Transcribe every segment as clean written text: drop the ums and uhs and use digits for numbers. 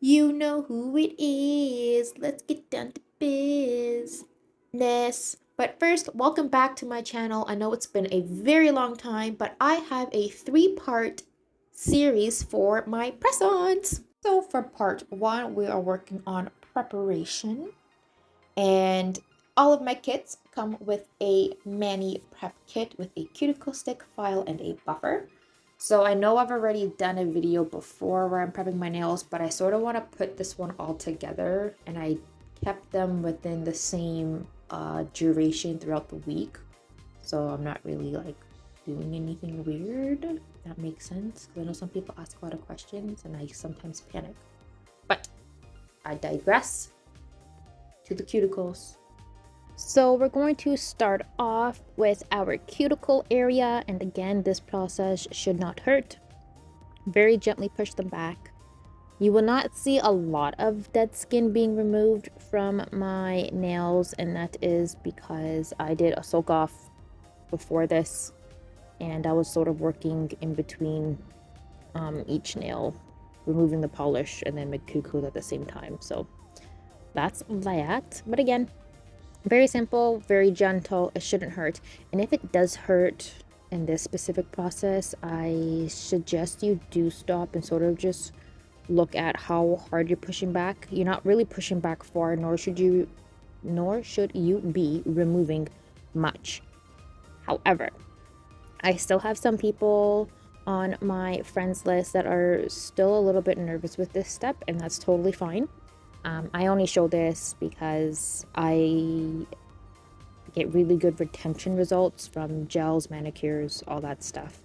You know who it is. Let's get down to business. But first, welcome back to my channel. I know it's been a very long time, but I have a three-part series for my press-ons. So for part one, we are working on preparation. And all of my kits come with a mani prep kit with a cuticle stick, file, and a buffer. So I know I've already done a video before where I'm prepping my nails, but I sort of want to put this one all together, and I kept them within the same duration throughout the week. So I'm not really like doing anything weird, if that makes sense. Because I know some people ask a lot of questions and I sometimes panic. But I digress. To the cuticles. So we're going to start off with our cuticle area, and again, this process should not hurt. Very gently push them back. You will not see a lot of dead skin being removed from my nails, and that is because I did a soak off before this, and I was sort of working in between each nail, removing the polish and then my cuticles at the same time. So that's that. But again, very simple, very gentle. It shouldn't hurt. And if it does hurt in this specific process, I suggest you do stop and sort of just look at how hard you're pushing back. You're not really pushing back far, nor should you be removing much. However, I still have some people on my friends list that are still a little bit nervous with this step, and that's totally fine. I only show this because I get really good retention results from gels, manicures, all that stuff.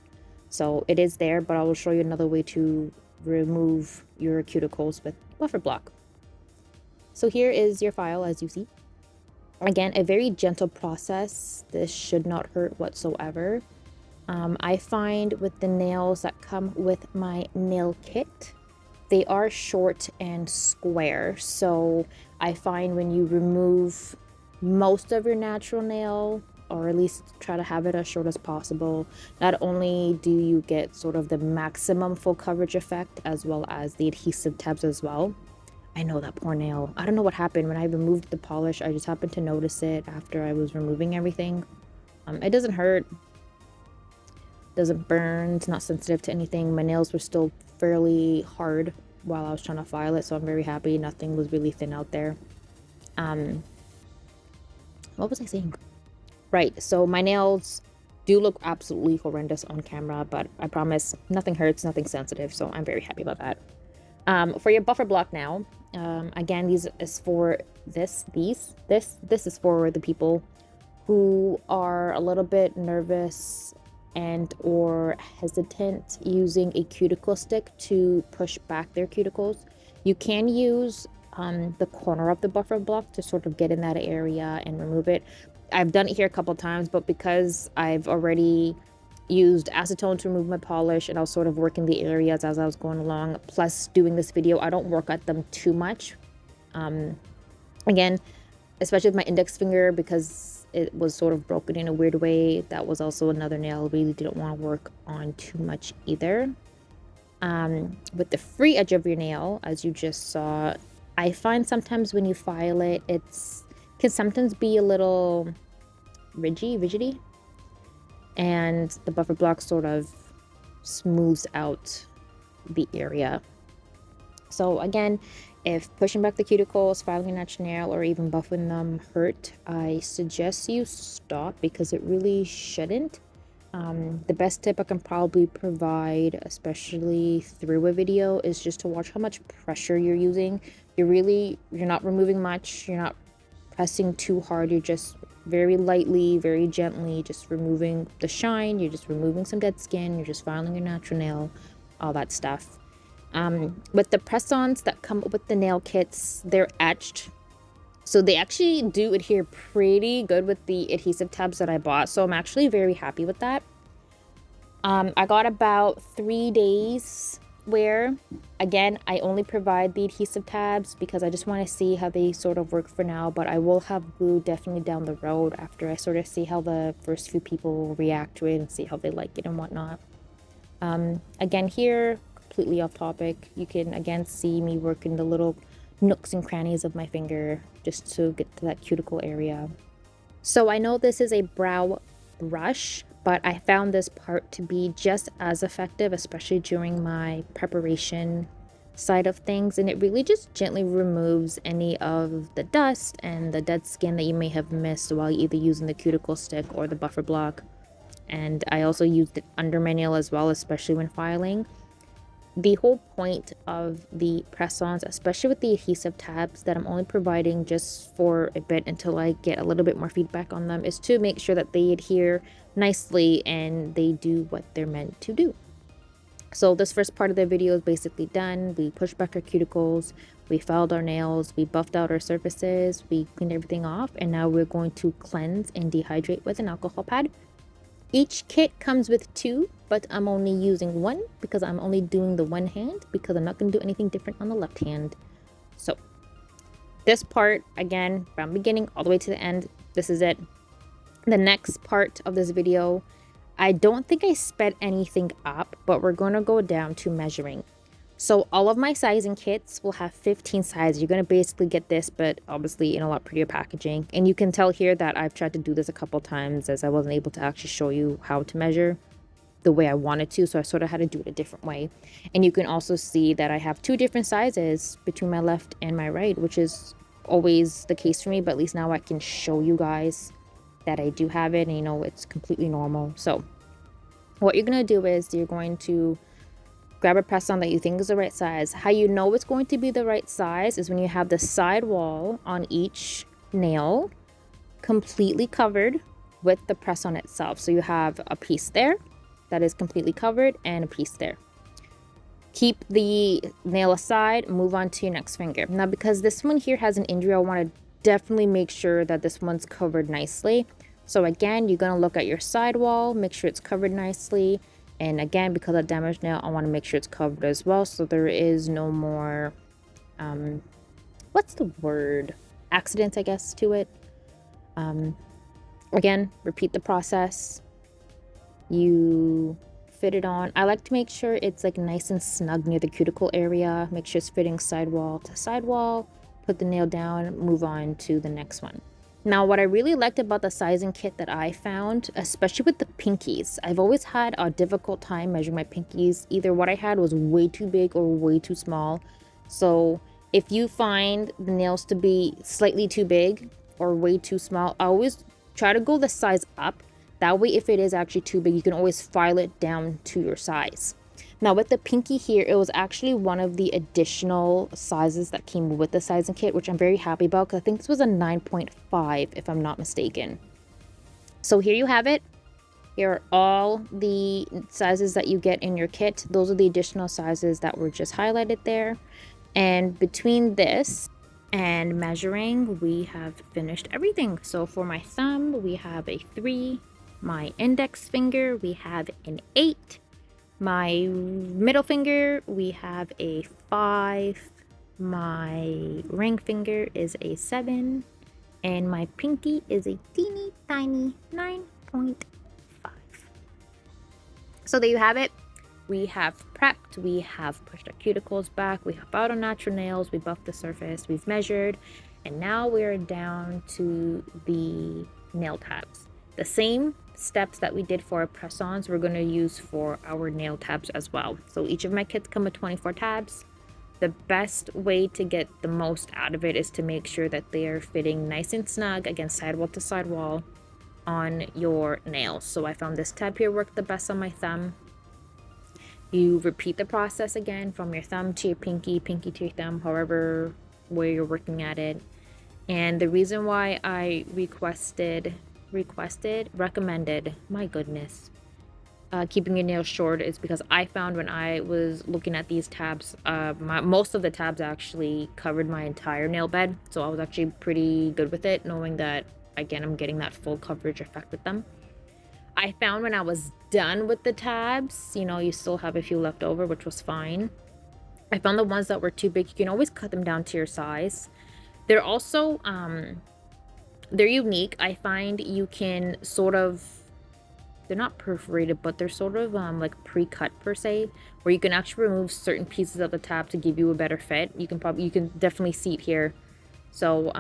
So it is there, but I will show you another way to remove your cuticles with buffer block. So here is your file, as you see. Again, a very gentle process. This should not hurt whatsoever. I find with the nails that come with my nail kit, they are short and square. So I find when you remove most of your natural nail, or at least try to have it as short as possible, not only do you get sort of the maximum full coverage effect, as well as the adhesive tabs as well. I know that poor nail. I don't know what happened when I removed the polish. I just happened to notice it after I was removing everything. It doesn't hurt, doesn't burn, it's not sensitive to anything. My nails were still fairly hard while I was trying to file it, so I'm very happy. Nothing was really thin out there. What was I saying? Right, so my nails do look absolutely horrendous on camera, but I promise nothing hurts, nothing sensitive, so I'm very happy about that. For your buffer block now, again, this is for this is for the people who are a little bit nervous and or hesitant using a cuticle stick to push back their cuticles. You can use the corner of the buffer block to sort of get in that area and remove it. I've done it here a couple times, but because I've already used acetone to remove my polish and I was sort of working the areas as I was going along, plus doing this video, I don't work at them too much. Again, especially with my index finger, because it was sort of broken in a weird way. That was also another nail I really didn't want to work on too much either. With the free edge of your nail, as you just saw, I find sometimes when you file it, can sometimes be a little rigidity, and the buffer block sort of smooths out the area. So again, if pushing back the cuticles, filing a natural nail, or even buffing them hurt, I suggest you stop because it really shouldn't. The best tip I can probably provide, especially through a video, is just to watch how much pressure you're using. You're not removing much, you're not pressing too hard, you're just very lightly, very gently just removing the shine, you're just removing some dead skin, you're just filing your natural nail, all that stuff. With the press-ons that come with the nail kits, they're etched. So they actually do adhere pretty good with the adhesive tabs that I bought. So I'm actually very happy with that. I got about 3 days wear. Again, I only provide the adhesive tabs because I just want to see how they sort of work for now. But I will have glue definitely down the road after I sort of see how the first few people react to it and see how they like it and whatnot. Again, here, completely off topic. You can again see me working the little nooks and crannies of my finger just to get to that cuticle area. So I know this is a brow brush, but I found this part to be just as effective, especially during my preparation side of things, and it really just gently removes any of the dust and the dead skin that you may have missed while either using the cuticle stick or the buffer block. And I also used it under my nail as well, especially when filing. The whole point of the press-ons, especially with the adhesive tabs that I'm only providing just for a bit until I get a little bit more feedback on them, is to make sure that they adhere nicely and they do what they're meant to do. So this first part of the video is basically done. We pushed back our cuticles, we filed our nails, we buffed out our surfaces, we cleaned everything off, and now we're going to cleanse and dehydrate with an alcohol pad. Each kit comes with 2, but I'm only using 1 because I'm only doing the one hand, because I'm not going to do anything different on the left hand. So this part, again, from beginning all the way to the end, this is it. The next part of this video, I don't think I sped anything up, but we're going to go down to measuring. So all of my sizing kits will have 15 sizes. You're going to basically get this, but obviously in a lot prettier packaging. And you can tell here that I've tried to do this a couple times, as I wasn't able to actually show you how to measure the way I wanted to. So I sort of had to do it a different way. And you can also see that I have 2 different sizes between my left and my right, which is always the case for me. But at least now I can show you guys that I do have it, and you know it's completely normal. So what you're going to do is you're going to grab a press-on that you think is the right size. How you know it's going to be the right size is when you have the side wall on each nail completely covered with the press-on itself. So you have a piece there that is completely covered and a piece there. Keep the nail aside, move on to your next finger. Now, because this one here has an injury, I want to definitely make sure that this one's covered nicely. So again, you're going to look at your side wall, make sure it's covered nicely. And again, because of damaged nail, I want to make sure it's covered as well, so there is no more, what's the word? Accidents, I guess, to it. Again, repeat the process. You fit it on. I like to make sure it's like nice and snug near the cuticle area. Make sure it's fitting side wall to side wall. Put the nail down, move on to the next one. Now, what I really liked about the sizing kit that I found, especially with the pinkies, I've always had a difficult time measuring my pinkies. Either what I had was way too big or way too small. So if you find the nails to be slightly too big or way too small, I always try to go the size up. That way, if it is actually too big, you can always file it down to your size. Now with the pinky here, it was actually one of the additional sizes that came with the sizing kit, which I'm very happy about, because I think this was a 9.5 if I'm not mistaken. So here you have it. Here are all the sizes that you get in your kit. Those are the additional sizes that were just highlighted there. And between this and measuring, we have finished everything. So for my thumb, we have a 3. My index finger, we have an 8. My middle finger, we have a 5. My ring finger is a 7. And my pinky is a teeny tiny 9.5. So there you have it. We have prepped, we have pushed our cuticles back, we have out our natural nails, we buffed the surface, we've measured, and now we're down to the nail tabs. The same steps that we did for our press-ons, we're going to use for our nail tabs as well. So each of my kits come with 24 tabs. The best way to get the most out of it is to make sure that they are fitting nice and snug against sidewall to sidewall on your nails. So I found this tab here worked the best on my thumb. You repeat the process again from your thumb to your pinky, pinky to your thumb, however where you're working at it. And the reason why I recommended, my goodness, keeping your nails short is because I found when I was looking at these tabs, most of the tabs actually covered my entire nail bed. So I was actually pretty good with it, knowing that, again, I'm getting that full coverage effect with them. I found when I was done with the tabs, you know, you still have a few left over, which was fine. I found the ones that were too big, you can always cut them down to your size. They're also, they're unique. I find you can sort of they're not perforated, but they're sort of like pre-cut per se, where you can actually remove certain pieces of the tab to give you a better fit. You can definitely see it here. So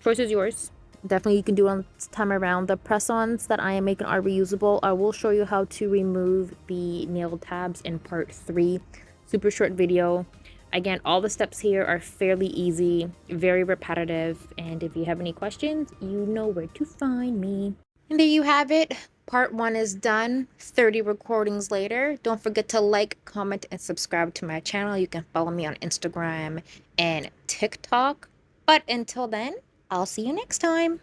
choice is yours. Definitely you can do it on this time around. The press-ons that I am making are reusable. I will show you how to remove the nail tabs in part 3. Super short video. Again, all the steps here are fairly easy, very repetitive, and if you have any questions, you know where to find me. And there you have it. Part 1 is done. 30 recordings later. Don't forget to like, comment, and subscribe to my channel. You can follow me on Instagram and TikTok. But until then, I'll see you next time.